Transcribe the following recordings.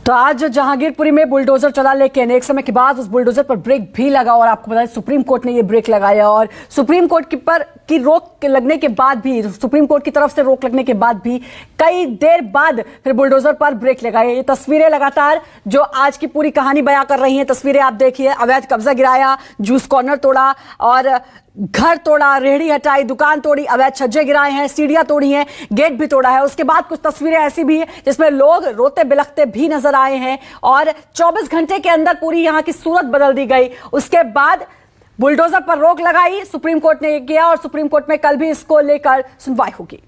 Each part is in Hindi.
तो आज जहांगीरपुरी में बुलडोजर चला, लेकिन एक समय के बाद उस बुलडोजर पर ब्रेक भी लगा और आपको बताया सुप्रीम कोर्ट ने ये ब्रेक लगाया और सुप्रीम कोर्ट की रोक लगने के बाद भी, सुप्रीम कोर्ट की तरफ से रोक लगने के बाद भी कई देर बाद फिर बुलडोजर पर ब्रेक लगाया। ये तस्वीरें लगातार जो आज की पूरी कहानी बयां कर रही हैं, तस्वीरें आप देखिए। अवैध कब्जा गिराया, जूस कॉर्नर तोड़ा और घर तोड़ा, रेहड़ी हटाई, दुकान तोड़ी, अवैध छज्जे गिराए हैं, सीढ़ियां तोड़ी हैं, गेट भी तोड़ा है। उसके बाद कुछ तस्वीरें ऐसी भी हैं जिसमें लोग रोते बिलखते भी नजर आए हैं और 24 घंटे के अंदर पूरी यहां की सूरत बदल दी गई। उसके बाद बुलडोजर पर रोक लगाई सुप्रीम कोर्ट ने किया और सुप्रीम कोर्ट में कल भी इसको लेकर सुनवाई होगी।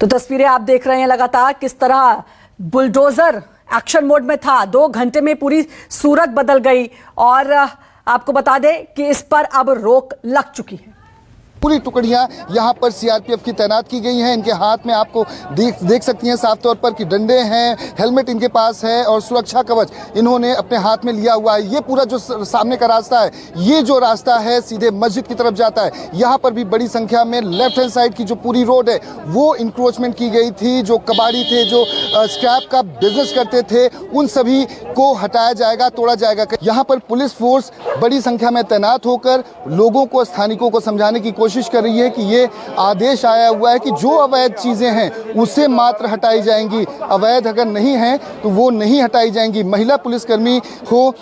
तो तस्वीरें आप देख रहे हैं लगातार किस तरह बुलडोजर एक्शन मोड में था। 2 घंटे में पूरी सूरत बदल गई और आपको बता दें कि इस पर अब रोक लग चुकी है। पूरी टुकड़ियां यहां पर सीआरपीएफ की तैनात की गई हैं। इनके हाथ में आपको देख सकती हैं साफ तौर पर कि डंडे हैं, हेलमेट इनके पास है और सुरक्षा कवच इन्होंने अपने हाथ में लिया हुआ है। ये पूरा जो सामने का रास्ता है, ये जो रास्ता है सीधे मस्जिद की तरफ जाता है। यहाँ पर भी बड़ी संख्या में लेफ्ट हैंड साइड की जो पूरी रोड है वो इंक्रोचमेंट की गई थी। जो कबाड़ी थे, जो स्क्रैप का बिजनेस करते थे, उन सभी को हटाया जाएगा, तोड़ा जाएगा। यहाँ पर पुलिस फोर्स बड़ी संख्या में तैनात होकर लोगों को, स्थानिकों को समझाने की कोशिश कर रही है कि ये आदेश आया हुआ है कि जो अवैध चीजें हैं उसे मात्र हटाई जाएंगी, अवैध अगर नहीं है तो वो नहीं हटाई जाएंगी। महिला पुलिसकर्मी हो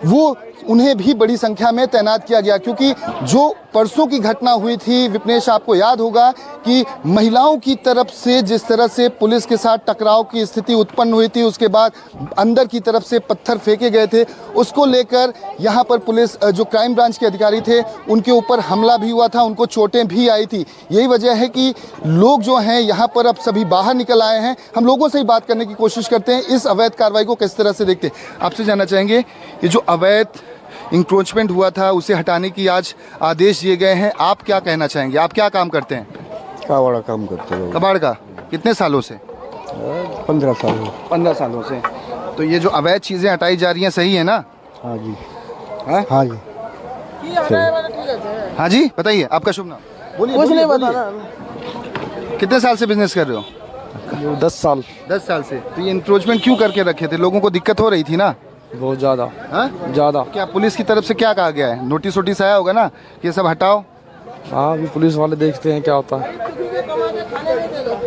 वो उन्हें भी बड़ी संख्या में तैनात किया गया, क्योंकि जो परसों की घटना हुई थी विपनेश, आपको याद होगा कि महिलाओं की तरफ से जिस तरह से पुलिस के साथ टकराव की स्थिति उत्पन्न हुई थी, उसके बाद अंदर की तरफ से पत्थर फेंके गए थे, उसको लेकर यहाँ पर पुलिस जो क्राइम ब्रांच के अधिकारी थे उनके ऊपर हमला भी हुआ था, उनको चोटें भी आई थी। यही वजह है कि लोग जो हैं यहाँ पर अब सभी बाहर निकल आए हैं। हम लोगों से ही बात करने की कोशिश करते हैं, इस अवैध कार्रवाई को किस तरह से देखते हैं। आपसे जानना चाहेंगे ये जो अवैध इंक्रोचमेंट हुआ था उसे हटाने की आज आदेश दिए गए हैं, आप क्या कहना चाहेंगे? आप क्या काम करते हैं? कबाड़ का काम करते हैं। कबाड़ का कितने सालों से? 15 साल। 15 सालों से। तो ये जो अवैध चीजें हटाई जा रही हैं सही है ना? हाँ जी। हाँ जी, हाँ जी, बताइए आपका शुभ नाम। बोलिए। कुछ नहीं बताना। कितने साल से बिजनेस कर रहे हो? 10 साल। 10 साल से। तो ये इंक्रोचमेंट क्यों करके रखे थे? लोगों को दिक्कत हो रही थी ना? बहुत ज़्यादा। हाँ, ज़्यादा। क्या पुलिस की तरफ से क्या कहा गया है? नोटिस वोटिस आया होगा ना कि ये सब हटाओ? हाँ, अभी पुलिस वाले देखते हैं क्या होता है।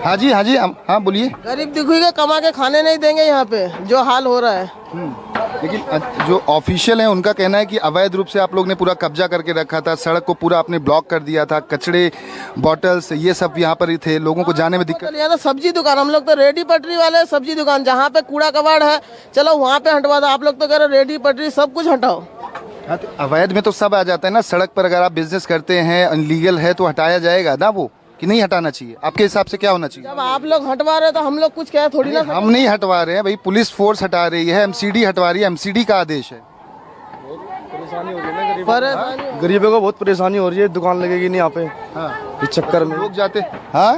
हाँ जी, हाँ जी, हाँ बोलिए। गरीब दिखेगा, कमा के खाने नहीं देंगे यहाँ पे, जो हाल हो रहा है। लेकिन जो ऑफिशियल हैं उनका कहना है कि अवैध रूप से आप लोग ने पूरा कब्जा करके रखा था, सड़क को पूरा आपने ब्लॉक कर दिया था, कचड़े, बॉटल्स, ये सब यहाँ पर ही थे, लोगों को जाने में दिक्कत। यहाँ तो सब्जी दुकान, हम लोग तो रेडी पटरी वाले सब्जी दुकान, जहाँ पे कूड़ा कबाड़ है चलो वहाँ पे हटवा दो। आप लोग तो कह रहे रेडी पटरी सब कुछ हटाओ। हाँ, तो अवैध में तो सब आ जाता है ना। सड़क पर अगर आप बिजनेस करते हैं, अनलीगल है तो हटाया जाएगा ना, वो कि नहीं हटाना चाहिए? आपके हिसाब से क्या होना चाहिए? जब आप लोग हटवा रहे तो हम लोग कुछ कह थोड़ी ना। हम नहीं हटवा रहे हैं भाई, पुलिस फोर्स हटा रही है, एमसीडी हटवा रही है, एमसीडी का आदेश है। परेशानी हो रही है, गरीबों को बहुत परेशानी हो रही है। दुकान लगेगी नहीं यहाँ पे। हाँ, इस चक्कर में लोग जाते। हाँ,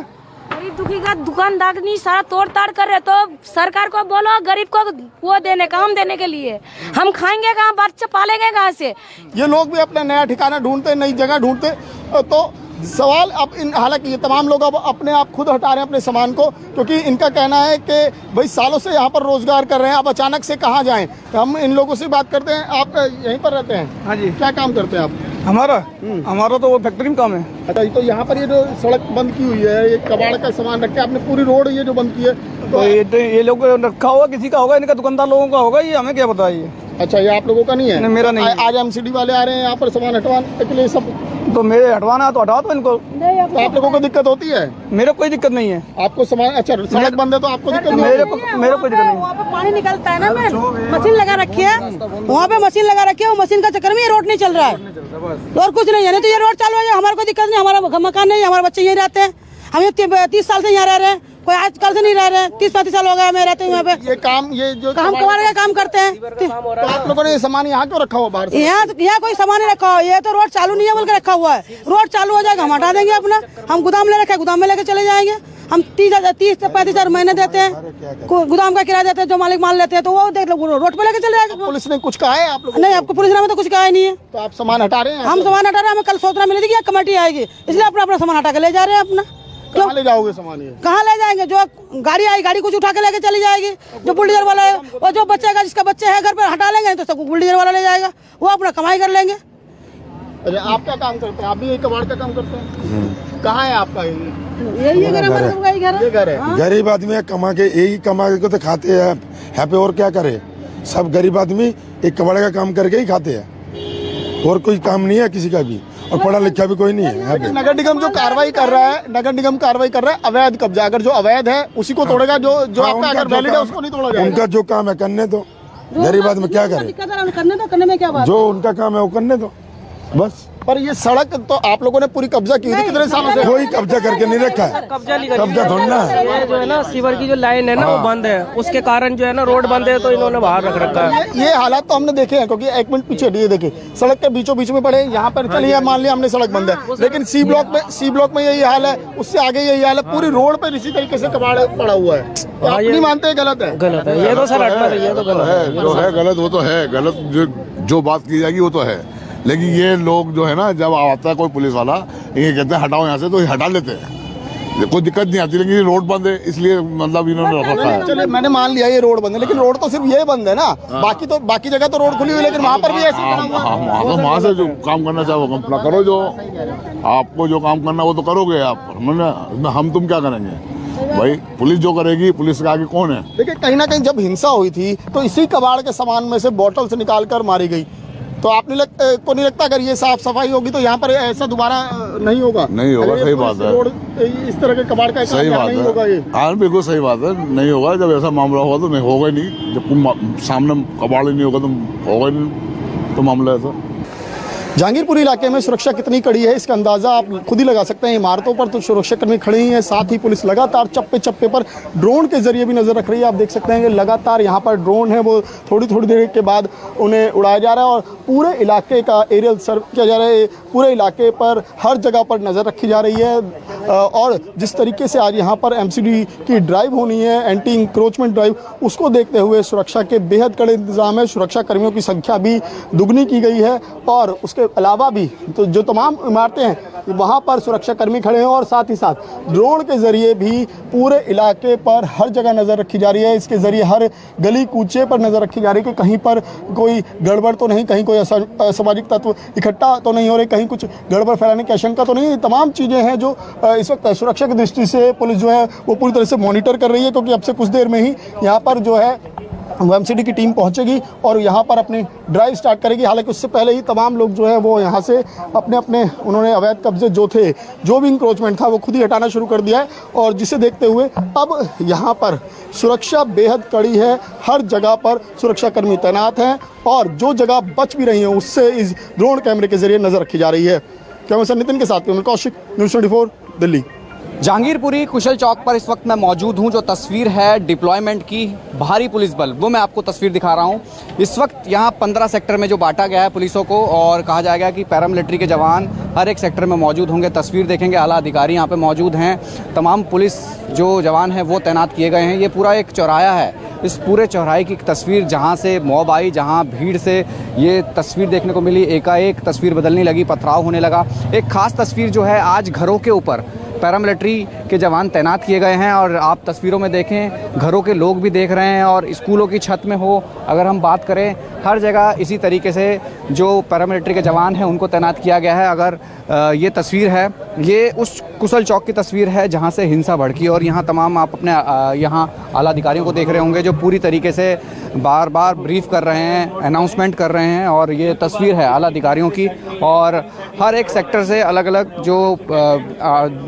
गरीब दुखी का दुकानदार नहीं सारा तोड़ ताड़ कर रहे, तो सरकार को बोलो गरीब को वो देने, काम देने के लिए। हम खाएंगे कहाँ, बच्चे पालेंगे कहाँ से? ये लोग भी अपना नया ठिकाना ढूंढते, नई जगह ढूंढते। तो सवाल अब हालांकि ये तमाम लोग अब अपने आप खुद हटा रहे हैं अपने सामान को, क्योंकि इनका कहना है कि भाई सालों से यहाँ पर रोजगार कर रहे हैं, अब अचानक से कहाँ जाएं। तो हम इन लोगों से बात करते हैं। आप यहीं पर रहते हैं? हाँ जी। क्या काम करते हैं आप? हमारा तो वो फैक्ट्री में काम है। अच्छा, तो यहाँ पर ये जो सड़क बंद की हुई है, ये कबाड़ का सामान रख के आपने पूरी रोड ये जो बंद की है, तो ये लोग रखा होगा, किसी का होगा, इनका दुकानदार लोगों का होगा, ये हमें क्या पता है। ये अच्छा, ये आप लोगों का नहीं है? नहीं, मेरा नहीं। आज एमसीडी वाले आ रहे हैं यहाँ पर सामान हटवाने के लिए सब। तो मेरे हटवाना है तो हटाओ तो इनको। तो आप लोगों को दिक्कत होती है? मेरे कोई दिक्कत नहीं है। आपको सामान, अच्छा सड़क बंद है तो आपको दिक्कत नहीं? मेरे कोई दिक्कत नहीं। वहाँ पे पानी निकलता है ना, मशीन लगा रखी है, वहाँ पे मशीन लगा रखी है, वो मशीन का चक्कर में ये रोड नहीं चल रहा है और कुछ नहीं है। नहीं तो ये रोड चालू है, हमारे कोई दिक्कत नहीं, हमारा मकान नहीं है, हमारे बच्चे यहीं रहते हैं। हम 30 साल से यहाँ रह रहे हैं, कोई आजकल से नहीं रह रहे हैं। 30-35 साल हो गए हमें रहते हैं यहाँ पे। ये काम, ये जो काम कबाड़ का काम करते हैं। तो आप लोगों ने ये सामान यहाँ क्यों रखा हुआ बाहर से? यहाँ कोई सामान नहीं रखा हुआ, ये तो रोड चालू नहीं है बोल के रखा हुआ है। रोड चालू हो जाएगा हम हटा देंगे अपना, हम गोदाम ले रखे, गोदाम में लेके चले जाएंगे। हम 30 से 35 हजार महीने देते हैं, गोदाम का किराया देते हैं, जो मालिक माल लेते हैं तो वो देख लो रोड पे लेके चले जाएगा। पुलिस ने कुछ कहा है आप लोग? नहीं, आपको पुलिस ने तो कुछ कहा ही नहीं है। तो आप सामान हटा रहे हैं? हम सामान हटा रहे हैं, हमें कल सूचना मिली थी कि कमेटी आएगी, इसलिए अपना सामान हटा के ले जा रहे हैं अपना। कहाँ ले जाओगे सामान? ये कहाँ ले जाएंगे? जो गाड़ी आई, गाड़ी कुछ उठा के लेके चली जाएगी। जो बुलडोजर वाला है और जो बच्चे का जिसका बच्चे है घर पर हटा लेंगे तो सबको बुलडोजर वाला ले जाएगा, वो अपना कमाई कर लेंगे। अच्छा, आप क्या काम करते हैं? आप भी यही कबाड़ का काम करते हैं? कहाँ है आपका? यही घर हमारा सबका ही घर है। ये घर है। गरीब आदमी कमा के यही कमा के तो खाते हैं, यहाँ पे और क्या करे? सब गरीब आदमी एक कबाड़ का काम करके ही खाते हैं, और कोई काम नहीं है किसी का भी, और पढ़ा लिखा भी कोई नहीं है यहाँ पे। नगर निगम जो कार्रवाई कर रहा है, नगर निगम कार्रवाई कर रहा है अवैध कब्जा, अगर जो अवैध है उसी को तोड़ेगा, जो आपका अगर वैलिड है उसको नहीं तोड़ा जाएगा। उनका जो काम है करने दो, गरीब आदमी क्या करे? करने में क्या बात? जो उनका काम है वो करने दो बस। पर ये सड़क तो आप लोगों ने पूरी कब्जा की थी कितने सालों से? कोई कब्जा करके नहीं रखा है, कब्जा थोड़ा है। ये जो है ना सीवर की जो लाइन है ना वो बंद है, उसके कारण जो है ना रोड बंद है तो इन्होंने बाहर रख रखा है। ये हालात तो हमने देखे हैं, क्योंकि एक मिनट पीछे ये देखिए, सड़क के बीचों बीच में पड़े, यहाँ पर चलिए मान लिया हमने सड़क बंद है, लेकिन सी ब्लॉक में यही हाल है, उससे आगे यही हाल है, पूरी रोड पे इसी तरीके से कबाड़ पड़ा हुआ है। तो आप नहीं मानते हैं गलत है? गलत है ये तो सर, ये तो गलत है, जो है गलत वो तो है गलत, जो बात की जाएगी वो तो है, लेकिन ये लोग जो है ना, जब आता है कोई पुलिस वाला ये कहते हैं हटाओ यहाँ से, तो ये हटा लेते हैं, कोई दिक्कत नहीं आती, लेकिन ये रोड बंद है इसलिए मतलब इन्होंने रख रखा है। चलिए मैंने मान लिया ये रोड बंद है, लेकिन रोड तो सिर्फ ये बंद है ना, बाकी जगह तो रोड खुली हुई है, लेकिन वहाँ पर भी ऐसे वहाँ से जो काम करना चाहो वो अपना करो, जो आपको जो काम करना वो तो करोगे आप, हम तुम क्या करेंगे भाई? पुलिस जो करेगी, पुलिस के आगे कौन है? देखिए कहीं ना कहीं जब हिंसा हुई थी तो इसी कबाड़ के सामान में से बोतल से निकाल कर मारी गई, तो आपने को नहीं लगता अगर ये साफ सफाई होगी तो यहाँ पर ऐसा दोबारा नहीं होगा? नहीं होगा, सही बात है। इस तरह के कबाड़ का सही बात नहीं होगा ये? हाँ बिल्कुल सही बात है, नहीं होगा। जब ऐसा मामला होगा तो नहीं होगा ही नहीं, जब सामने कबाड़ ही नहीं होगा तो होगा ही नहीं तो मामला ऐसा। जहांगीरपुरी इलाके में सुरक्षा कितनी कड़ी है इसका अंदाजा आप खुद ही लगा सकते हैं। इमारतों पर तो सुरक्षाकर्मी खड़े ही हैं, साथ ही पुलिस लगातार चप्पे चप्पे पर ड्रोन के जरिए भी नजर रख रही है। आप देख सकते हैं कि लगातार यहाँ पर ड्रोन है वो थोड़ी देर के बाद उन्हें उड़ाया जा रहा है और पूरे इलाके का एरियल सर्वे किया जा रहा है। पूरे इलाके पर हर जगह पर नज़र रखी जा रही है और जिस तरीके से आज यहाँ पर MCD की ड्राइव होनी है, एंटी इंक्रोचमेंट ड्राइव, उसको देखते हुए सुरक्षा के बेहद कड़े इंतजाम है। सुरक्षा कर्मियों की संख्या भी दुगनी की गई है और उसके अलावा भी तो जो तमाम इमारतें हैं वहाँ पर सुरक्षा कर्मी खड़े हैं और साथ ही साथ ड्रोन के जरिए भी पूरे इलाके पर हर जगह नज़र रखी जा रही है। इसके ज़रिए हर गली कूचे पर नज़र रखी जा रही है कि कहीं पर कोई गड़बड़ तो नहीं, कहीं कोई असामाजिक तत्व इकट्ठा तो नहीं हो रहे, कहीं कुछ गड़बड़ फैलाने की आशंका तो नहीं। ये तमाम चीज़ें हैं जो इस वक्त सुरक्षा की दृष्टि से पुलिस जो है वो पूरी तरह से मॉनिटर कर रही है, क्योंकि अब से कुछ देर में ही यहाँ पर जो है MCD की टीम पहुंचेगी और यहाँ पर अपनी ड्राइव स्टार्ट करेगी। हालांकि उससे पहले ही तमाम लोग जो है वो यहाँ से अपने उन्होंने अवैध कब्जे जो थे, जो भी इंक्रोचमेंट था वो खुद ही हटाना शुरू कर दिया है और जिसे देखते हुए अब यहाँ पर सुरक्षा बेहद कड़ी है। हर जगह पर सुरक्षाकर्मी तैनात हैं और जो जगह बच भी रही हैं उससे इस ड्रोन कैमरे के जरिए नजर रखी जा रही है। कैमरा नितिन के साथ कौशिक, न्यूज़ 24 दिल्ली। जहांगीरपुरी कुशल चौक पर इस वक्त मैं मौजूद हूं। जो तस्वीर है डिप्लॉयमेंट की, भारी पुलिस बल, वो मैं आपको तस्वीर दिखा रहा हूं। इस वक्त यहां 15 सेक्टर में जो बांटा गया है पुलिसों को और कहा जाएगा कि पैरामिलिट्री के जवान हर एक सेक्टर में मौजूद होंगे। तस्वीर देखेंगे, आला अधिकारी यहाँ पे मौजूद हैं, तमाम पुलिस जो जवान हैं वो तैनात किए गए हैं। ये पूरा एक चौराहा है, इस पूरे चौराहे की तस्वीर जहाँ से मॉब आई, जहाँ भीड़ से ये तस्वीर देखने को मिली, एकाएक तस्वीर बदलने लगी, पथराव होने लगा। एक ख़ास तस्वीर जो है, आज घरों के ऊपर पैरामिलिट्री के जवान तैनात किए गए हैं और आप तस्वीरों में देखें घरों के लोग भी देख रहे हैं और स्कूलों की छत में हो, अगर हम बात करें हर जगह इसी तरीके से जो पैरामिलिट्री के जवान हैं उनको तैनात किया गया है। अगर ये तस्वीर है, ये उस कुशल चौक की तस्वीर है जहां से हिंसा भड़की और यहाँ तमाम आप अपने यहाँ आला अधिकारियों को देख रहे होंगे जो पूरी तरीके से बार बार ब्रीफ कर रहे हैं, अनाउंसमेंट कर रहे हैं और ये तस्वीर है आला अधिकारियों की और हर एक सेक्टर से अलग अलग जो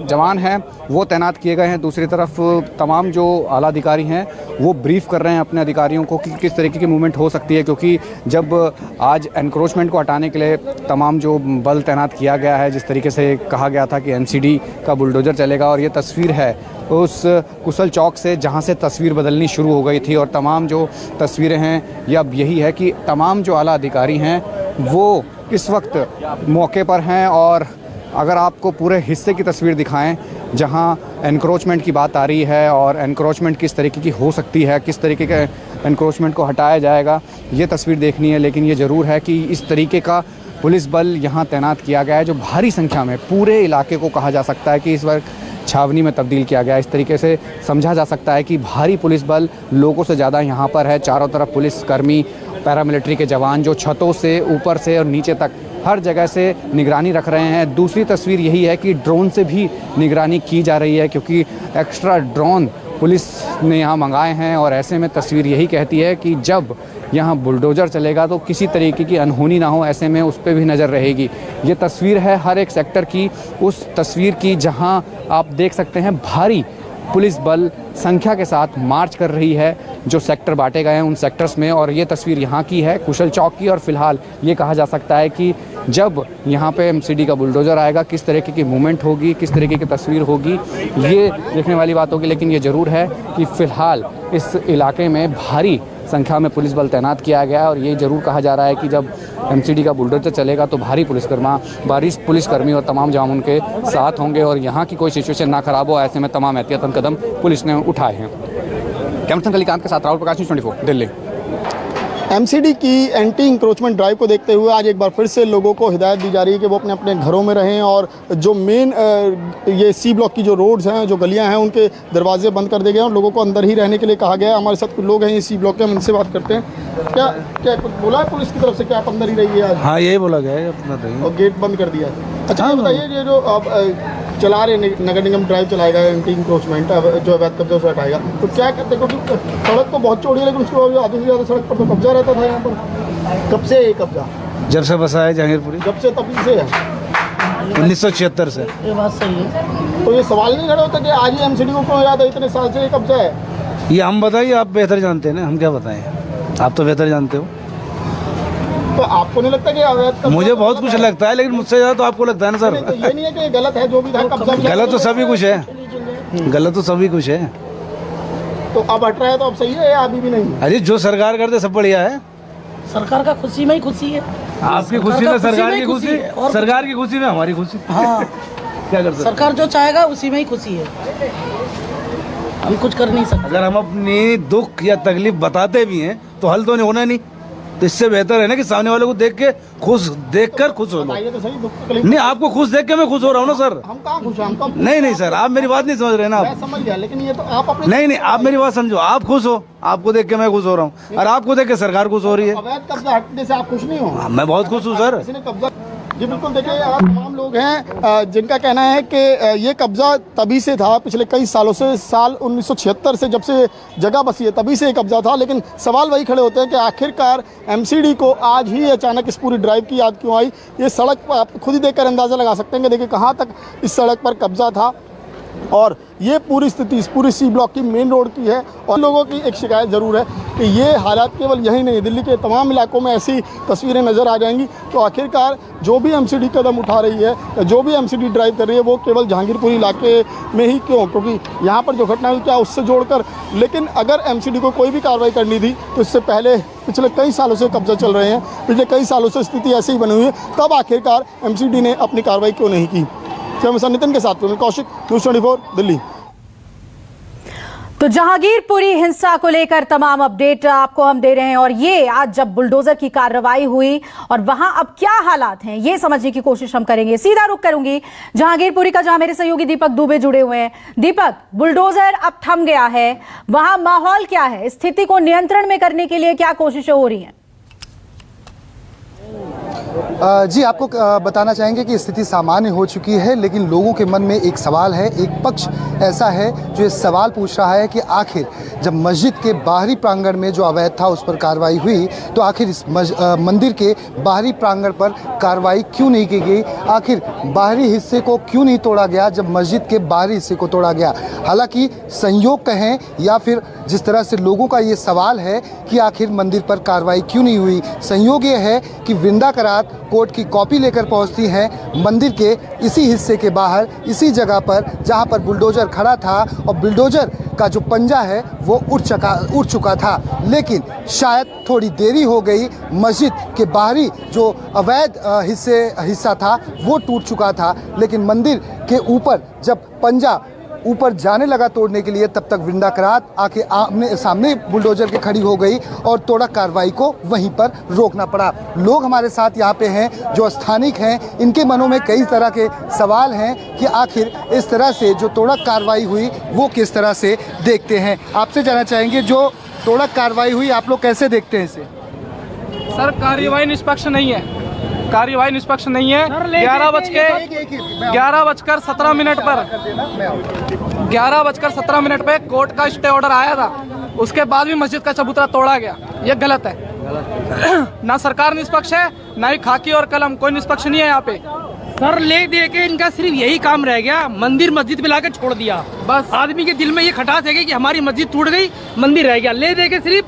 जवान हैं वो तैनात किए गए हैं। दूसरी तरफ तमाम जो आला अधिकारी हैं वो ब्रीफ कर रहे हैं अपने अधिकारियों को कि किस तरीके की मूवमेंट हो सकती है, क्योंकि जब आज एनक्रोचमेंट को हटाने के लिए तमाम जो बल तैनात किया गया है, जिस तरीके से कहा गया था कि MCD का बुलडोजर चलेगा और ये तस्वीर है उस कुशल चौक से जहाँ से तस्वीर बदलनी शुरू हो गई थी और तमाम जो तस्वीरें हैं ये अब यही है कि तमाम जो आला अधिकारी हैं वो इस वक्त मौके पर हैं और अगर आपको पूरे हिस्से की तस्वीर दिखाएं जहां एनक्रोचमेंट की बात आ रही है और एनक्रोचमेंट किस तरीके की हो सकती है, किस तरीके के एनक्रोचमेंट को हटाया जाएगा, ये तस्वीर देखनी है। लेकिन ये ज़रूर है कि इस तरीके का पुलिस बल यहाँ तैनात किया गया है जो भारी संख्या में पूरे इलाके को कहा जा सकता है कि इस वक्त छावनी में तब्दील किया गया है। इस तरीके से समझा जा सकता है कि भारी पुलिस बल लोगों से ज़्यादा यहाँ पर है। चारों तरफ पुलिसकर्मी, पैरामिलिट्री के जवान जो छतों से, ऊपर से और नीचे तक हर जगह से निगरानी रख रहे हैं। दूसरी तस्वीर यही है कि ड्रोन से भी निगरानी की जा रही है क्योंकि एक्स्ट्रा ड्रोन पुलिस ने यहाँ मंगाए हैं और ऐसे में तस्वीर यही कहती है कि जब यहाँ बुलडोज़र चलेगा तो किसी तरीके की अनहोनी ना हो, ऐसे में उस पर भी नज़र रहेगी। ये तस्वीर है हर एक सेक्टर की, उस तस्वीर की जहाँ आप देख सकते हैं भारी पुलिस बल संख्या के साथ मार्च कर रही है जो सेक्टर बांटे गए हैं उन सेक्टर्स में। और ये तस्वीर यहाँ की है कुशल चौक की और फिलहाल ये कहा जा सकता है कि जब यहाँ पे एमसीडी का बुलडोज़र आएगा किस तरीके की मूवमेंट होगी, किस तरीके की तस्वीर होगी, ये देखने वाली बात होगी। लेकिन ये ज़रूर है कि फ़िलहाल इस इलाके में भारी संख्या में पुलिस बल तैनात किया गया है और ये ज़रूर कहा जा रहा है कि जब एमसीडी का बुलडोज़र चलेगा तो भारी पुलिसकर्मी और तमाम जवान उनके साथ होंगे और यहाँ की कोई सिचुएशन ना खराब हो, ऐसे में तमाम एहतियातन कदम पुलिस ने उठाए हैं। कैमरा कलिकांत के साथ राहुल प्रकाश, न्यूज़ 24 दिल्ली। एमसीडी की एंटी इंक्रोचमेंट ड्राइव को देखते हुए आज एक बार फिर से लोगों को हिदायत दी जा रही है कि वो अपने अपने घरों में रहें और जो मेन ये सी ब्लॉक की जो रोड्स हैं, जो गलियां हैं, उनके दरवाजे बंद कर दिए गए हैं और लोगों को अंदर ही रहने के लिए कहा गया है। हमारे साथ कुछ लोग हैं ये सी ब्लॉक के, हम इनसे बात करते हैं। क्या कुछ बोला है पुलिस की तरफ से कि आप अंदर ही रहिए आज? हाँ, यही बोला गया है अपना और गेट बंद कर दिया है। अच्छा, ये बताइए, ये जो आप चला रहे नगर निगम ड्राइव चलाएगा एंटी इंक्रोचमेंट जो अवैध कब्जा से हटाएगा, तो क्या कहते हैं, क्योंकि सड़क तो बहुत चौड़ी है लेकिन उसके बाद आधे से ज़्यादा सड़क पर तो कब्जा रहता था यहाँ पर। कब से ये कब्जा? जब से बसा है जहांगीरपुरी। जब से तभी से है? 1976 से। ये बात सही है। तो ये सवाल नहीं खड़ा होता कि आज ही एमसीडी को क्यों याद है इतने साल से ये कब्जा है? ये हम बताइए, आप बेहतर जानते हैं ना, हम क्या बताएं, आप तो बेहतर जानते हो। तो आपको नहीं लगता कि अवैध? मुझे बहुत कुछ लगता है लेकिन मुझसे ज़्यादा तो आपको लगता है ना सर। तो ये नहीं है कि गलत है जो भी था कब्जा? गलत तो सभी कुछ है, गलत तो सभी कुछ है। तो अब हट रहा है तो अब सही है या अभी भी नहीं? अरे जो सरकार करते सब बढ़िया है। सरकार का खुशी में ही खुशी है। आपकी खुशी में सरकार की खुशी, सरकार की खुशी में हमारी खुशी। हाँ, क्या कर सकते? सरकार जो चाहेगा उसी में ही खुशी है, हम कुछ कर नहीं सकते। अगर हम अपनी दुख या तकलीफ बताते भी हैं तो हल तो नहीं होना नहीं, तो इससे बेहतर है ना कि सामने वाले को देख के खुश, देखकर खुश हो लो। नहीं, आपको खुश देख के मैं खुश हो रहा हूँ ना सर। हम कहाँ खुश हैं? हम तो नहीं सर, आप मेरी बात नहीं समझ रहे ना। मैं समझ गया, लेकिन ये तो आप अपने नहीं, आप मेरी बात समझो। आप खुश हो, आपको देख के मैं खुश हो रहा हूँ और आपको देख के सरकार खुश हो रही है। अवैध कब्जा हटने से आप खुश नहीं हो? मैं बहुत खुश हूँ सर। किसी ने कब्जा जी बिल्कुल, देखिए आप तमाम लोग हैं जिनका कहना है कि ये कब्जा तभी से था, पिछले कई सालों से, साल 1976 से जब से जगह बसी है तभी से ये कब्जा था। लेकिन सवाल वही खड़े होते हैं कि आखिरकार एमसीडी को आज ही अचानक इस पूरी ड्राइव की याद क्यों आई? ये सड़क आप खुद ही देखकर अंदाज़ा लगा सकते हैं कि देखिए कहाँ तक इस सड़क पर कब्जा था और ये पूरी स्थिति इस पूरी सी ब्लॉक की मेन रोड की है। और लोगों की एक शिकायत ज़रूर है कि ये हालात केवल यही नहीं, दिल्ली के तमाम इलाकों में ऐसी तस्वीरें नज़र आ जाएंगी। तो आखिरकार जो भी एमसीडी कदम उठा रही है, जो भी एमसीडी ड्राइव कर रही है, वो केवल जहांगीरपुरी इलाके में ही क्यों? क्योंकि यहाँ पर जो घटना हुई क्या उससे जोड़कर, लेकिन अगर एमसीडी को कोई भी कार्रवाई करनी थी तो इससे पहले पिछले कई सालों से कब्जा चल रहे हैं, पिछले कई सालों से स्थिति ऐसी ही बनी हुई है, तब आखिरकार एमसीडी ने अपनी कार्रवाई क्यों नहीं की? नितिन के साथ कौशिक, न्यूज़ 24 दिल्ली। तो जहांगीरपुरी हिंसा को लेकर तमाम अपडेट आपको हम दे रहे हैं और ये आज जब बुलडोजर की कार्रवाई हुई और वहां अब क्या हालात हैं ये समझने की कोशिश हम करेंगे। सीधा रुख करूंगी जहांगीरपुरी का, जहां मेरे सहयोगी दीपक दुबे जुड़े हुए हैं। दीपक, बुलडोजर अब थम गया है, वहां माहौल क्या है? स्थिति को नियंत्रण में करने के लिए क्या कोशिशें हो रही हैं? जी, आपको बताना चाहेंगे कि स्थिति सामान्य हो चुकी है, लेकिन लोगों के मन में एक सवाल है। एक पक्ष ऐसा है जो ये सवाल पूछ रहा है कि आखिर जब मस्जिद के बाहरी प्रांगण में जो अवैध था उस पर कार्रवाई हुई, तो आखिर इस मंदिर के बाहरी प्रांगण पर कार्रवाई क्यों नहीं की गई? आखिर बाहरी हिस्से को क्यों नहीं तोड़ा गया जब मस्जिद के बाहरी हिस्से को तोड़ा गया? हालांकि संयोग कहें या फिर जिस तरह से लोगों का ये सवाल है कि आखिर मंदिर पर कार्रवाई क्यों नहीं हुई, संयोग ये है कि वृंदा करात कोर्ट की कॉपी लेकर पहुंचती हैं मंदिर के इसी हिस्से के बाहर, इसी जगह पर जहां पर बुलडोजर खड़ा था और बुलडोजर का जो पंजा है वो उड़ चुका था। लेकिन शायद थोड़ी देरी हो गई, मस्जिद के बाहरी जो अवैध हिस्सा था वो टूट चुका था, लेकिन मंदिर के ऊपर जब पंजा ऊपर जाने लगा तोड़ने के लिए, तब तक वृंदा करात आके आमने सामने बुलडोजर के खड़ी हो गई और तोड़क कार्रवाई को वहीं पर रोकना पड़ा। लोग हमारे साथ यहाँ पे हैं जो स्थानिक हैं, इनके मनों में कई तरह के सवाल हैं कि आखिर इस तरह से जो तोड़क कार्रवाई हुई वो किस तरह से देखते हैं। आपसे जानना चाहेंगे, जो तोड़क कार्रवाई हुई आप लोग कैसे देखते हैं इसे? सर, कार्यवाही निष्पक्ष नहीं है, कार्यवाही निष्पक्ष नहीं है। 11:17 पे कोर्ट का स्टे ऑर्डर आया था, उसके बाद भी मस्जिद का चबूतरा तोड़ा गया, ये गलत है। ना सरकार निष्पक्ष है, ना ही खाकी और कलम, कोई निष्पक्ष नहीं है यहाँ पे। सर, ले दे के इनका सिर्फ यही काम रह गया, मंदिर मस्जिद पे लाकर छोड़ दिया। बस आदमी के दिल में ये खटास है कि हमारी मस्जिद टूट गई, मंदिर रह गया। ले दे के सिर्फ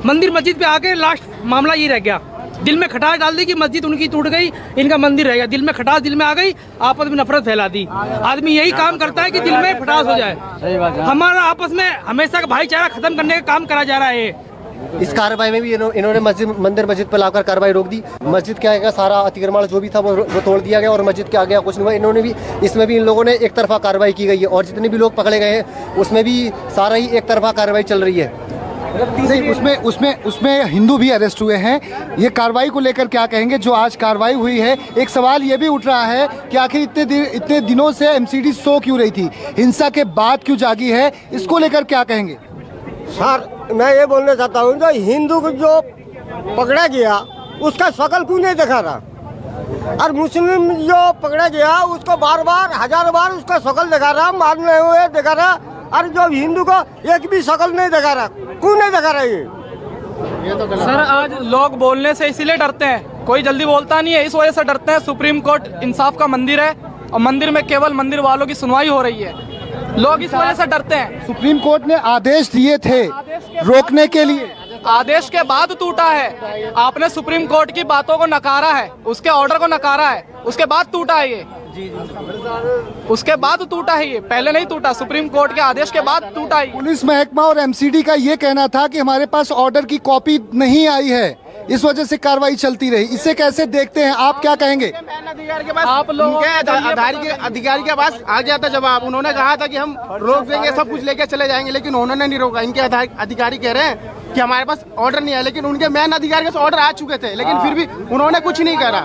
मंदिर मस्जिद पे आके लास्ट मामला ये रह गया। दिल में खटास डाल दी कि मस्जिद उनकी टूट गई, इनका मंदिर रह गया। दिल में खटास दिल में आ गई, आपस में नफरत फैला दी। आदमी यही काम करता है कि दिल में खटास हो जाए। हमारा आपस में हमेशा भाईचारा खत्म करने का काम करा जा रहा है। इस कार्रवाई में भी इन्होंने मंदिर मस्जिद पर लाकर कार्रवाई रोक दी। मस्जिद के आगे सारा अतिक्रमण जो भी था वो तोड़ दिया गया और मस्जिद के आगे कुछ नहीं हुआ। इन्होंने भी, इसमें भी इन लोगों ने एक तरफा कार्रवाई की गई है और जितने भी लोग पकड़े गए हैं उसमें भी सारा ही एक तरफा कार्रवाई चल रही है। नहीं, उसमें हिंदू भी अरेस्ट हुए हैं। ये कार्रवाई को लेकर क्या कहेंगे जो आज कार्रवाई हुई है? एक सवाल ये भी उठ रहा है कि आखिर इतने दिनों से एमसीडी सो क्यों रही थी, हिंसा के बाद क्यों जागी है, इसको लेकर क्या कहेंगे? सर, मैं ये बोलना चाहता हूँ, जो हिंदू को जो पकड़ा गया उसका शकल क्यों नहीं दिखा रहा, और मुस्लिम जो पकड़ा गया उसको बार बार हजारों बार उसका शकल दिखा रहा, मारने हुए दिखा रहा, और जो हिंदू को एक भी शकल नहीं दिखा रहा, क्यों नहीं दिखा रहा ये तो सर, आज लोग बोलने से इसीलिए डरते हैं, कोई जल्दी बोलता नहीं है, इस वजह से डरते हैं। सुप्रीम कोर्ट इंसाफ का मंदिर है और मंदिर में केवल मंदिर वालों की सुनवाई हो रही है, लोग इस वजह से डरते हैं। सुप्रीम कोर्ट ने आदेश दिए थे रोकने के लिए, आदेश के बाद टूटा है। आपने सुप्रीम कोर्ट की बातों को नकारा है, उसके ऑर्डर को नकारा है, उसके बाद टूटा है ये। उसके बाद टूटा है ये, पहले नहीं टूटा, सुप्रीम कोर्ट के आदेश के बाद टूटा है। पुलिस महकमा और एमसीडी का ये कहना था कि हमारे पास ऑर्डर की कॉपी नहीं आई है, इस वजह से कार्रवाई चलती रही। इसे कैसे देखते हैं, आप क्या कहेंगे? आप लोगों के अधिकारी के पास आ गया था जवाब, उन्होंने कहा था कि हम रोक देंगे, सब कुछ लेके चले जाएंगे, लेकिन उन्होंने नहीं रोका। इनके अधिकारी कह रहे हैं कि हमारे पास ऑर्डर नहीं है, लेकिन उनके मेन अधिकारी के पास ऑर्डर आ चुके थे, लेकिन फिर भी उन्होंने कुछ नहीं करा।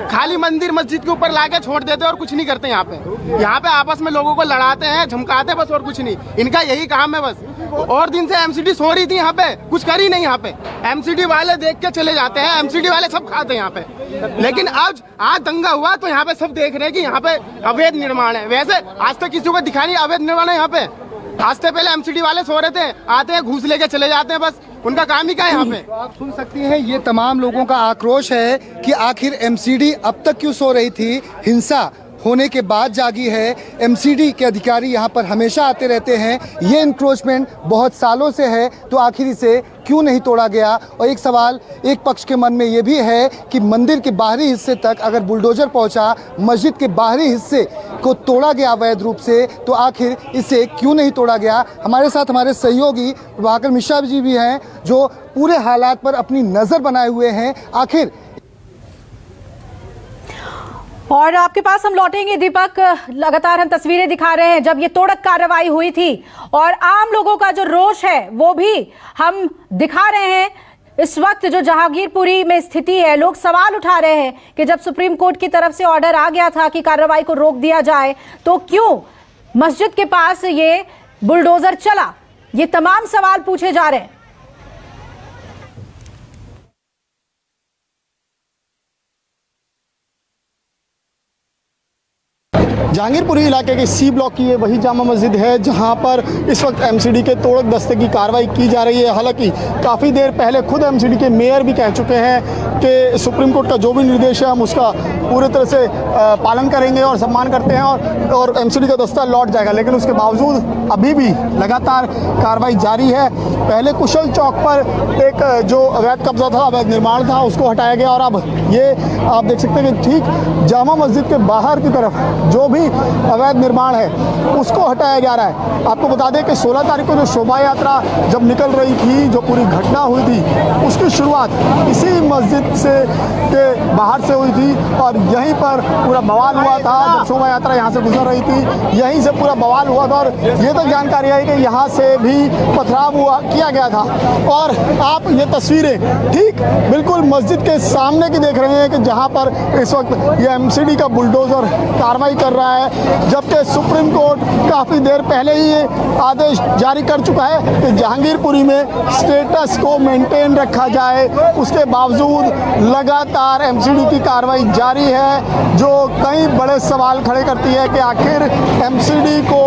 खाली मंदिर मस्जिद के ऊपर लाके छोड़ देते और कुछ नहीं करते। यहाँ पे आपस में लोगों को लड़ाते हैं, झमकाते हैं, बस और कुछ नहीं। इनका यही काम है बस। और दिन से एमसीडी सो रही थी यहाँ पे, कुछ करी नहीं। यहाँ पे एमसीडी वाले देख के चले जाते हैं, एमसीडी वाले सब खाते हैं यहाँ पे। लेकिन आज दंगा हुआ तो यहाँ पे सब देख रहे हैं कि यहाँ पे अवैध निर्माण है। वैसे आज तक किसी को दिखा नहीं अवैध निर्माण है यहाँ पे। आज से पहले एमसीडी वाले सो रहे थे, आते हैं घूस लेके चले जाते हैं, बस उनका काम ही क्या है यहाँ पे। आप सुन सकती हैं, ये तमाम लोगों का आक्रोश है कि आखिर एमसीडी अब तक क्यों सो रही थी, हिंसा होने के बाद जागी है। एमसीडी के अधिकारी यहाँ पर हमेशा आते रहते हैं, ये इंक्रोचमेंट बहुत सालों से है, तो आखिर इसे क्यों नहीं तोड़ा गया? और एक सवाल एक पक्ष के मन में ये भी है कि मंदिर के बाहरी हिस्से तक अगर बुलडोजर पहुंचा, मस्जिद के बाहरी हिस्से को तोड़ा गया अवैध रूप से, तो आखिर इसे क्यों नहीं तोड़ा गया? हमारे साथ हमारे सहयोगी प्रभाकर मिश्रा जी भी हैं जो पूरे हालात पर अपनी नज़र बनाए हुए हैं। आखिर और आपके पास हम लौटेंगे दीपक, लगातार हम तस्वीरें दिखा रहे हैं जब ये तोड़क कार्रवाई हुई थी और आम लोगों का जो रोष है वो भी हम दिखा रहे हैं। इस वक्त जो जहांगीरपुरी में स्थिति है, लोग सवाल उठा रहे हैं कि जब सुप्रीम कोर्ट की तरफ से ऑर्डर आ गया था कि कार्रवाई को रोक दिया जाए, तो क्यों मस्जिद के पास ये बुलडोजर चला? ये तमाम सवाल पूछे जा रहे हैं। जहांगीरपुरी इलाके के सी ब्लॉक की ये वही जामा मस्जिद है जहां पर इस वक्त एमसीडी के तोड़क दस्ते की कार्रवाई की जा रही है। हालांकि काफ़ी देर पहले खुद एमसीडी के मेयर भी कह चुके हैं कि सुप्रीम कोर्ट का जो भी निर्देश है हम उसका पूरी तरह से पालन करेंगे और सम्मान करते हैं और एमसीडी का दस्ता लौट जाएगा। लेकिन उसके बावजूद अभी भी लगातार कार्रवाई जारी है। पहले कुशल चौक पर एक जो अवैध कब्जा था, अवैध निर्माण था, उसको हटाया गया और अब ये आप देख सकते हैं कि ठीक जामा मस्जिद के बाहर की तरफ जो भी अवैध निर्माण है उसको हटाया जा रहा है। आपको बता दें कि 16 तारीख को जो शोभा यात्रा जब निकल रही थी, जो पूरी घटना हुई थी, उसकी शुरुआत इसी मस्जिद से के बाहर से हुई थी और यहीं पर पूरा बवाल हुआ था। जब शोभा यात्रा यहाँ से गुजर रही थी यहीं से पूरा बवाल हुआ था और ये तक जानकारी आई कि यहाँ से भी पथराव हुआ किया गया था। और आप ये तस्वीरें ठीक बिल्कुल मस्जिद के सामने की देख रहे हैं कि जहाँ पर इस वक्त ये एमसीडी का बुलडोजर कार्रवाई कर रहा है, जबकि सुप्रीम कोर्ट काफ़ी देर पहले ही ये आदेश जारी कर चुका है कि जहांगीरपुरी में स्टेटस को मेंटेन रखा जाए। उसके बावजूद लगातार एमसीडी की कार्रवाई जारी है, जो कई बड़े सवाल खड़े करती है कि आखिर एमसीडी को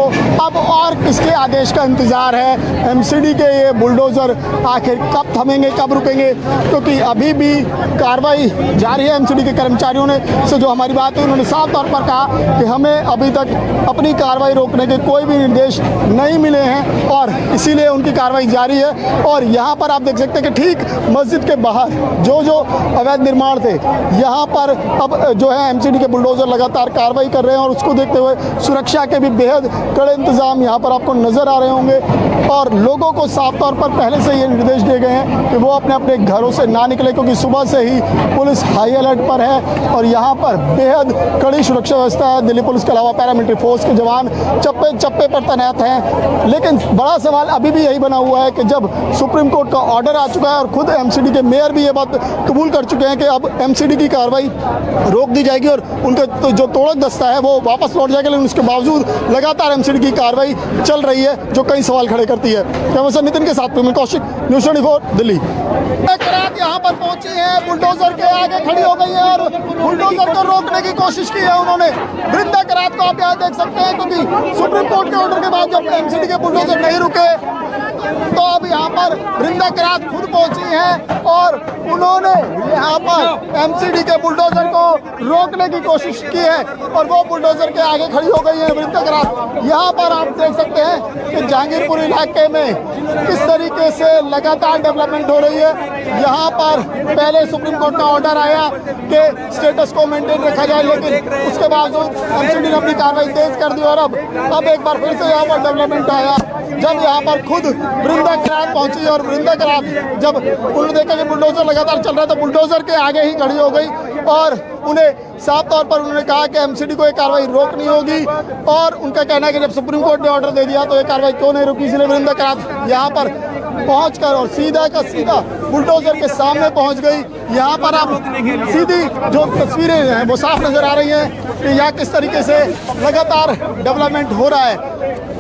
अब और किसके आदेश का इंतज़ार है। एमसीडी के ये बुलडोज़र आखिर कब थमेंगे, कब रुकेंगे, क्योंकि अभी भी कार्रवाई जारी है। एमसीडी के कर्मचारियों ने से जो हमारी बात हुई उन्होंने साफ तौर पर कहा कि हमें अभी तक अपनी कार्रवाई रोकने के कोई भी निर्देश नहीं मिले हैं और इसीलिए उनकी कार्रवाई जारी है। और यहाँ पर आप देख सकते हैं कि ठीक मस्जिद के बाहर जो अवैध निर्माण थे, यहाँ पर अब जो है एमसीडी के बुलडोजर लगातार कार्रवाई कर रहे हैं और उसको देखते हुए सुरक्षा के भी बेहद कड़े इंतजाम यहाँ पर आपको नजर आ रहे होंगे। और लोगों को साफ तौर पर पहले से ये निर्देश दिए गए हैं कि वो अपने अपने घरों से ना निकले, क्योंकि सुबह से ही पुलिस हाई अलर्ट पर है और यहाँ पर बेहद कड़ी सुरक्षा व्यवस्था है। दिल्ली पुलिस के अलावा पैरामिलिट्री फोर्स के जवान चप्पे चप्पे पर तैनात हैं। लेकिन बड़ा सवाल अभी भी यही बना हुआ है कि जब सुप्रीम कोर्ट का ऑर्डर आ चुका है और खुद एमसीडी के मेयर भी ये बात कबूल कर चुके हैं कि अब एमसीडी की कार्रवाई रोक दी जाएगी और उनका तो जो तोड़क दस्ता है वो वापस लौट जाएगा, लेकिन उसके बावजूद लगातार एमसीडी की कार्रवाई चल रही है जो कई सवाल खड़े करती है। कैमरा नितिन के साथ में कौशिक, न्यूज़ 24 दिल्ली। यहाँ पर पहुंची है, बुलडोजर के आगे खड़ी हो गई है और बुलडोजर को रोकने की कोशिश की है उन्होंने। वृंदा करात को आप यहाँ देख सकते हैं, क्योंकि सुप्रीम कोर्ट के ऑर्डर के बाद जब एमसीडी के बुलडोजर नहीं रुके तो अब यहाँ पर वृंदा करात खुद पहुंची है और उन्होंने यहाँ पर एमसीडी के बुलडोजर को रोकने की कोशिश की है और वो बुलडोजर के आगे खड़ी हो गई है वृंदा करात। यहाँ पर आप देख सकते हैं कि जहांगीरपुर इलाके में किस तरीके से लगातार डेवलपमेंट हो रही है। यहाँ पर पहले सुप्रीम कोर्ट का ऑर्डर आया कि स्टेटस को मेंटेन रखा जाए, लेकिन उसके बावजूद एमसीडी ने अपनी कार्रवाई तेज कर दी और अब एक बार फिर से यहाँ पर डेवलपमेंट आया जब यहाँ पर खुद वृंदा करात पहुंची और वृंदा करात जब उन्होंने देखा कि बुलडोजर लगातार चल रहा है तो बुलडोजर के आगे ही खड़ी हो गई और उन्हें साफ तौर पर उन्होंने कहा कि एमसीडी को ये कार्रवाई रोकनी होगी। और उनका कहना है कि जब सुप्रीम कोर्ट ने ऑर्डर दे दिया तो ये कार्रवाई क्यों नहीं रुकी, इसलिए वृंदा करात यहाँ पर पहुंचकर और सीधा का सीधा बुलडोजर के सामने पहुंच गई। यहाँ पर आप सीधी जो तस्वीरें हैं वो साफ नजर आ रही हैं कि यहाँ किस तरीके से लगातार डेवलपमेंट हो रहा है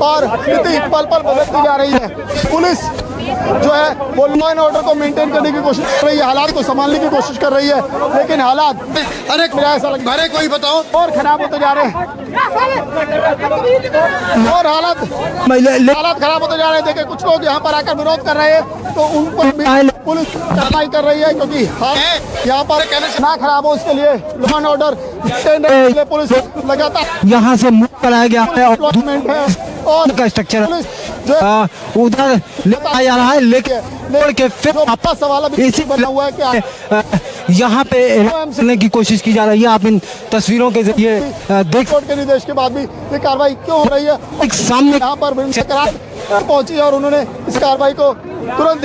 और स्थिति पल पल बदलती जा रही है। पुलिस जो है वो लॉ एंड ऑर्डर को मेंटेन करने की कोशिश कर रही है, हालात को संभालने की कोशिश कर रही है, लेकिन हालात मेरा ऐसा लगता है कोई बताओ और खराब होते जा रहे हैं और हालात खराब होते जा रहे हैं। देखिए कुछ लोग यहाँ पर आकर विरोध कर रहे हैं तो उन पर भी पुलिस कार्रवाई कर रही है, क्योंकि यहाँ पर ना खराब हो इसके लिए लॉ एंड ऑर्डर पुलिस लगातार यहाँ से मूव कराया गया है और का स्ट्रक्चर उधर ले जा रहा है, लेकिन के फिर वापस सवाल इसी बना हुआ है कि यहाँ पे करने की कोशिश की जा रही है। आप इन तस्वीरों के जरिए देख कोर्ट के निर्देश के बाद भी ये कार्रवाई क्यों हो रही है। एक सामने यहाँ पर पहुंची और उन्होंने इस कार्रवाई को तुरंत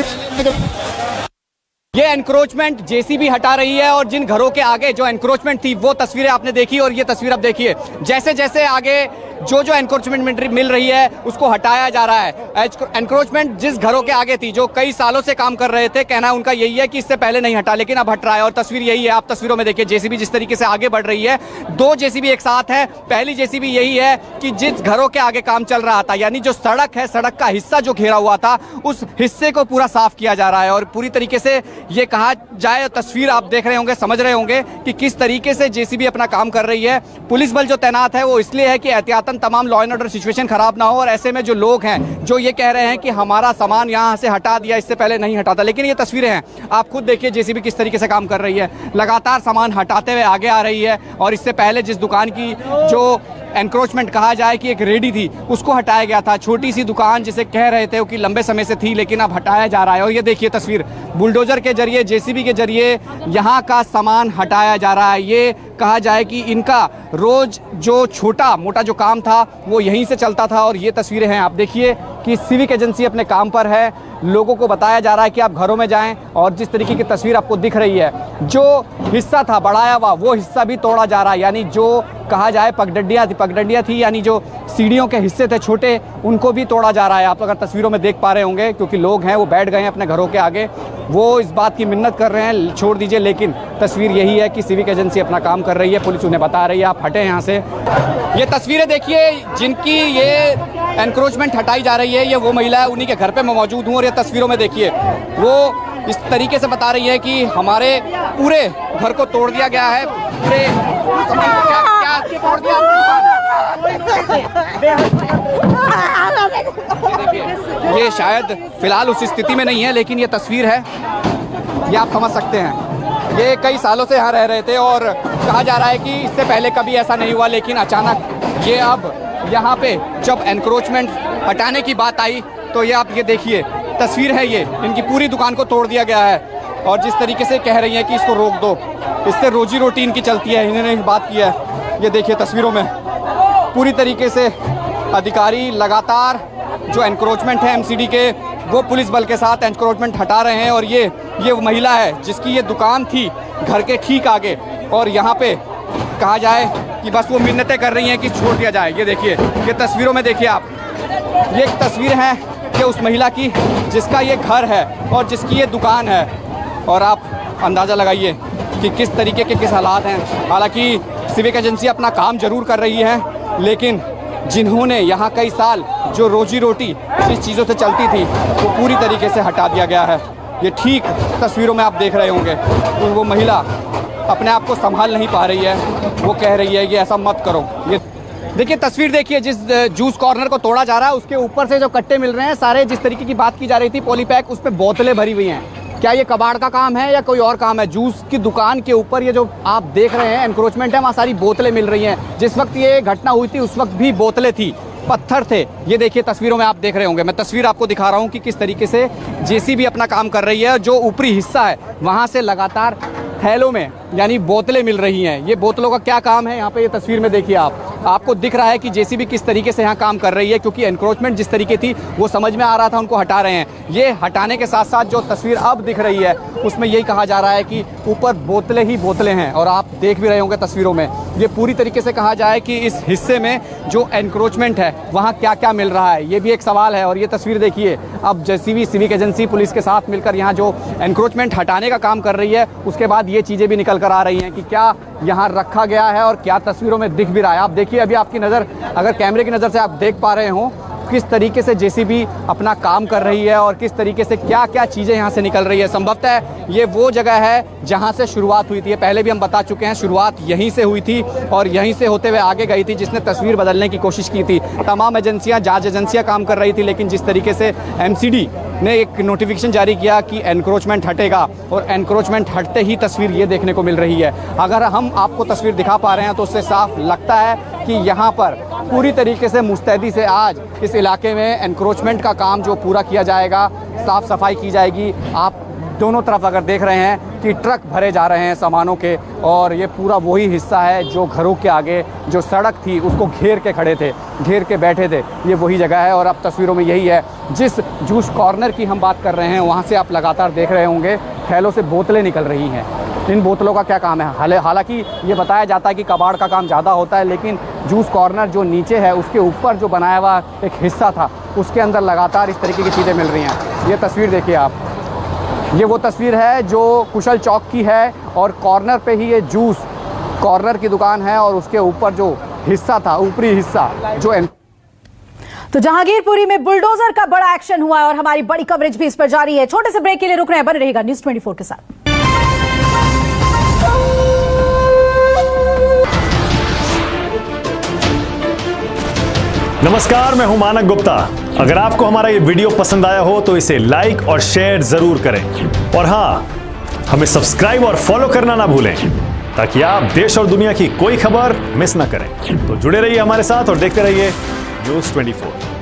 ये एनक्रोचमेंट जेसीबी हटा रही है और जिन घरों के आगे जो एनक्रोचमेंट थी वो तस्वीरें आपने देखी और ये तस्वीर अब देखिए जैसे जैसे आगे जो एनक्रोचमेंट मिल रही है उसको हटाया जा रहा है। एनक्रोचमेंट जिस घरों के आगे थी, जो कई सालों से काम कर रहे थे, कहना उनका यही है कि इससे पहले नहीं हटा, लेकिन अब हट रहा है। और तस्वीर यही है, आप तस्वीरों में देखिए जेसीबी जिस तरीके से आगे बढ़ रही है। 2 जेसीबी एक साथ है। पहली जेसीबी यही है कि जिस घरों के आगे काम चल रहा था, यानी जो सड़क है, सड़क का हिस्सा जो घेरा हुआ था, उस हिस्से को पूरा साफ किया जा रहा है। और पूरी तरीके से ये कहा जाए, तस्वीर आप देख रहे होंगे, समझ रहे होंगे कि किस तरीके से जेसीबी अपना काम कर रही है। पुलिस बल जो तैनात है वो इसलिए है कि एहतियातन तमाम लॉ एंड ऑर्डर सिचुएशन खराब ना हो। और ऐसे में जो लोग हैं जो ये कह रहे हैं कि हमारा सामान यहाँ से हटा दिया, इससे पहले नहीं हटा था, लेकिन ये तस्वीरें हैं, आप खुद देखिए जेसीबी किस तरीके से काम कर रही है, लगातार सामान हटाते हुए आगे आ रही है। और इससे पहले जिस दुकान की जो एनक्रोचमेंट कहा जाए कि एक रेडी थी, उसको हटाया गया था। छोटी सी दुकान जिसे कह रहे थे कि लंबे समय से थी, लेकिन अब हटाया जा रहा है। और ये देखिए तस्वीर, बुलडोजर के जरिए, जेसीबी के जरिए यहाँ का सामान हटाया जा रहा है। ये कहा जाए कि इनका रोज जो छोटा मोटा जो काम था वो यहीं से चलता था। और ये तस्वीरें हैं, आप देखिए कि सिविक एजेंसी अपने काम पर है। लोगों को बताया जा रहा है कि आप घरों में जाएं। और जिस तरीके की तस्वीर आपको दिख रही है, जो हिस्सा था बढ़ाया हुआ, वो हिस्सा भी तोड़ा जा रहा है। यानी जो कहा जाए पगडंडियाँ थी, यानी जो सीढ़ियों के हिस्से थे छोटे, उनको भी तोड़ा जा रहा है। आप अगर तस्वीरों में देख पा रहे होंगे, क्योंकि लोग हैं वो बैठ गए हैं अपने घरों के आगे, वो इस बात की मिन्नत कर रहे हैं छोड़ दीजिए। लेकिन तस्वीर यही है कि सिविक एजेंसी अपना काम कर रही है, पुलिस उन्हें बता रही है आप हटें यहाँ से। ये तस्वीरें देखिए जिनकी ये एनक्रोचमेंट हटाई जा रही है, ये वो महिला है, उन्हीं के घर पे मैं मौजूद हूँ। और ये तस्वीरों में देखिए वो इस तरीके से बता रही है कि हमारे पूरे घर को तोड़ दिया गया है। पूरे क्या तोड़ दिया? ये शायद फिलहाल उस स्थिति में नहीं है, लेकिन ये तस्वीर है, ये आप समझ सकते हैं। ये कई सालों से यहाँ रह रहे थे और कहा जा रहा है कि इससे पहले कभी ऐसा नहीं हुआ, लेकिन अचानक ये अब यहाँ पे जब एनक्रोचमेंट हटाने की बात आई तो ये आप ये देखिए तस्वीर है, ये इनकी पूरी दुकान को तोड़ दिया गया है। और जिस तरीके से कह रही हैं कि इसको रोक दो, इससे रोजी रोटी इनकी चलती है, इन्होंने बात की है। ये देखिए तस्वीरों में पूरी तरीके से अधिकारी लगातार जो एनक्रोचमेंट है एमसीडी के, वो पुलिस बल के साथ एनक्रोचमेंट हटा रहे हैं। और ये महिला है जिसकी ये दुकान थी घर के ठीक आगे, और यहाँ पे कहा जाए कि बस वो मिन्नतें कर रही हैं कि छोड़ दिया जाए। ये देखिए, ये तस्वीरों में देखिए आप, ये एक तस्वीर है कि उस महिला की जिसका ये घर है और जिसकी ये दुकान है। और आप अंदाज़ा लगाइए कि किस तरीके के किस हालात हैं। हालांकि सिविक एजेंसी अपना काम जरूर कर रही है, लेकिन जिन्होंने यहाँ कई साल जो रोजी रोटी जिस चीज़ों से चलती थी वो पूरी तरीके से हटा दिया गया है। ये ठीक तस्वीरों में आप देख रहे होंगे तो वो महिला अपने आप को संभाल नहीं पा रही है, वो कह रही है कि ऐसा मत करो। ये देखिए तस्वीर देखिए, जिस जूस कॉर्नर को तोड़ा जा रहा है उसके ऊपर से जो कट्टे मिल रहे हैं सारे, जिस तरीके की बात की जा रही थी पॉलीपैक, उस पर बोतलें भरी हुई हैं। क्या ये कबाड़ का काम है या कोई और काम है? जूस की दुकान के ऊपर ये जो आप देख रहे हैं एनक्रोचमेंट है, वहाँ सारी बोतलें मिल रही हैं। जिस वक्त ये घटना हुई थी उस वक्त भी बोतलें थी, पत्थर थे। ये देखिए तस्वीरों में आप देख रहे होंगे, मैं तस्वीर आपको दिखा रहा हूँ कि किस तरीके से जेसीबी अपना काम कर रही है। जो ऊपरी हिस्सा है वहाँ से लगातार थैलों में यानी बोतलें मिल रही हैं। ये बोतलों का क्या काम है यहाँ पे, ये तस्वीर में देखिए आपको दिख रहा है कि जेसीबी किस तरीके से यहाँ काम कर रही है, क्योंकि एनक्रोचमेंट जिस तरीके थी वो समझ में आ रहा था, उनको हटा रहे हैं। ये हटाने के साथ साथ जो तस्वीर अब दिख रही है उसमें यही कहा जा रहा है कि ऊपर बोतलें ही बोतलें हैं। और आप देख भी रहे होंगे तस्वीरों में, ये पूरी तरीके से कहा जाए कि इस हिस्से में जो एनक्रोचमेंट है वहाँ क्या क्या मिल रहा है, ये भी एक सवाल है। और ये तस्वीर देखिए, अब जेसीबी सिविक एजेंसी पुलिस के साथ मिलकर यहाँ जो एनक्रोचमेंट हटाने का काम कर रही है, उसके बाद ये चीज़ें भी निकल कर आ रही हैं कि क्या यहाँ रखा गया है और क्या तस्वीरों में दिख भी रहा है। आप देखिए, अभी आपकी नज़र अगर कैमरे की नज़र से आप देख पा रहे हो किस तरीके से जेसीबी अपना काम कर रही है और किस तरीके से क्या क्या चीज़ें यहाँ से निकल रही है। संभवतः ये वो जगह है जहाँ से शुरुआत हुई थी। पहले भी हम बता चुके हैं, शुरुआत यहीं से हुई थी और यहीं से होते हुए आगे गई थी। जिसने तस्वीर बदलने की कोशिश की थी, तमाम एजेंसियाँ, जांच एजेंसियाँ काम कर रही थी, लेकिन जिस तरीके से एमसीडी ने एक नोटिफिकेशन जारी किया कि एनक्रोचमेंट हटेगा, और एनक्रोचमेंट हटते ही तस्वीर ये देखने को मिल रही है। अगर हम आपको तस्वीर दिखा पा रहे हैं तो उससे साफ लगता है कि यहाँ पर पूरी तरीके से मुस्तैदी से आज इस इलाके में एनक्रोचमेंट का काम जो पूरा किया जाएगा, साफ़ सफाई की जाएगी। आप दोनों तरफ अगर देख रहे हैं कि ट्रक भरे जा रहे हैं सामानों के, और ये पूरा वही हिस्सा है जो घरों के आगे जो सड़क थी उसको घेर के खड़े थे, घेर के बैठे थे, ये वही जगह है। और अब तस्वीरों में यही है, जिस जूस कॉर्नर की हम बात कर रहे हैं वहाँ से आप लगातार देख रहे होंगे थैलों से बोतलें निकल रही हैं। इन बोतलों का क्या काम है। हालांकि ये बताया जाता है कि कबाड़ का काम ज़्यादा होता है, लेकिन जूस कॉर्नर जो नीचे है उसके ऊपर जो बनाया हुआ एक हिस्सा था उसके अंदर लगातार इस तरीके की चीज़ें मिल रही हैं। ये तस्वीर देखिए आप, ये वो तस्वीर है जो कुशल चौक की है और कॉर्नर पे ही ये जूस कॉर्नर की दुकान है और उसके ऊपर जो हिस्सा था, ऊपरी हिस्सा जो तो जहांगीरपुरी में बुलडोजर का बड़ा एक्शन हुआ है और हमारी बड़ी कवरेज भी इस पर जारी है। छोटे से ब्रेक के लिए रुक रहे हैं, बने रहिएगा न्यूज़ 24 के साथ। नमस्कार, मैं हूं मानक गुप्ता। अगर आपको हमारा ये वीडियो पसंद आया हो तो इसे लाइक और शेयर जरूर करें और हाँ, हमें सब्सक्राइब और फॉलो करना ना भूलें ताकि आप देश और दुनिया की कोई खबर मिस ना करें। तो जुड़े रहिए हमारे साथ और देखते रहिए न्यूज़ 24।